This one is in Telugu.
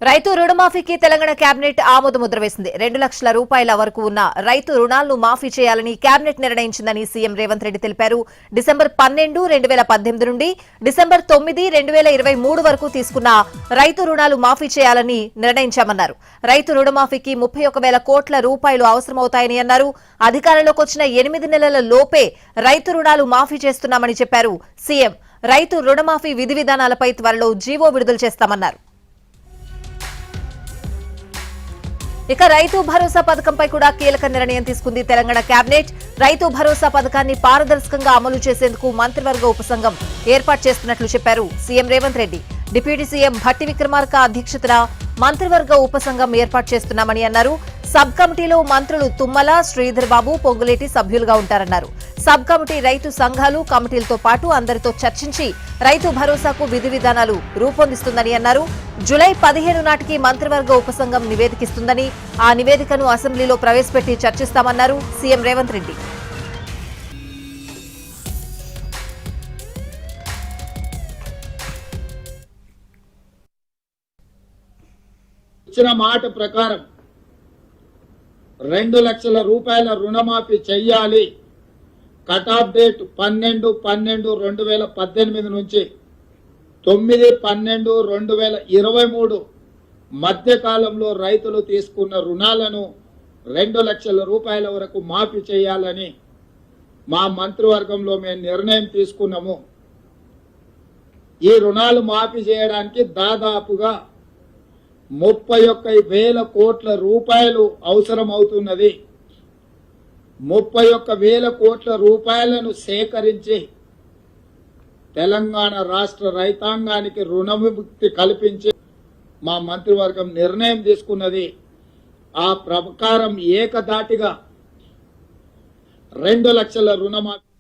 రైతు రుణమాఫీకి తెలంగాణ కేబినెట్ ఆమోద ముద్ర వేసింది. 2 లక్షల రూపాయల వరకు ఉన్న రైతు రుణాలను మాఫీ చేయాలని కేబినెట్ నిర్ణయించిందని సీఎం రేవంత్ రెడ్డి తెలిపారు. డిసెంబర్ 12, 2018 నుండి డిసెంబర్ 9, 2023 వరకు తీసుకున్న రైతు రుణాలు మాఫీ చేయాలని నిర్ణయించామన్నారు. రైతు రుణమాఫీకి 31,000 కోట్ల రూపాయలు అవసరమవుతాయని అన్నారు. అధికారంలోకి వచ్చిన 8 నెలల లోపే రైతు రుణాలు మాఫీ చేస్తున్నామని చెప్పారు సీఎం. రైతు రుణమాఫీ విధి విధానాలపై త్వరలో జీవో విడుదల చేస్తామన్నారు. ఇక రైతు భరోసా పథకంపై కూడా కీలక నిర్ణయం తీసుకుంది తెలంగాణ కేబినెట్. రైతు భరోసా పథకాన్ని పారదర్శకంగా అమలు చేసేందుకు మంత్రివర్గ ఉపసంఘం ఏర్పాటు చేస్తున్నట్లు చెప్పారు CM Revanth Reddy. Deputy CM Bhatti Vikramarka అధ్యక్షతన మంత్రివర్గ ఉపసంఘం ఏర్పాటు చేస్తున్నామని అన్నారు. సబ్ కమిటీలో మంత్రులు తుమ్మల, శ్రీధర్ బాబు, పొంగులేటి సభ్యులుగా ఉంటారన్నారు. సబ్ కమిటీ రైతు సంఘాలు, కమిటీలతో పాటు అందరితో చర్చించి రైతు భరోసాకు విధి విధానాలు రూపొందిస్తుందని అన్నారు. జూలై 15 నాటికి మంత్రివర్గ ఉపసంఘం నివేదికిస్తుందని, ఆ నివేదికను అసెంబ్లీలో ప్రవేశపెట్టి చర్చిస్తామన్నారు సీఎం రేవంత్ రెడ్డి. ఇచ్చిన మాట ప్రకారం 2 లక్షల రూపాయల రుణమాఫీ చెయ్యాలి. కట్ ఆఫ్ డేట్ 12/12/2018 నుంచి 9/12/2023 మధ్య కాలంలో రైతులు తీసుకున్న రుణాలను 2 లక్షల రూపాయల వరకు మాఫీ చేయాలని మా మంత్రివర్గంలో మేము నిర్ణయం తీసుకున్నాము. ఈ రుణాలు మాఫీ చేయడానికి దాదాపుగా 31,000 కోట్ల రూపాయలు అవసరం అవుతున్నది. 31,000 కోట్ల రూపాయలను సేకరించి తెలంగాణ రాష్ట్ర రైతాంగానికి రుణ విముక్తి కల్పించి మా మంత్రివర్గం నిర్ణయం తీసుకున్నది. ఆ ప్రకారం ఏకధాటిగా 2 లక్షల రుణమాఫీ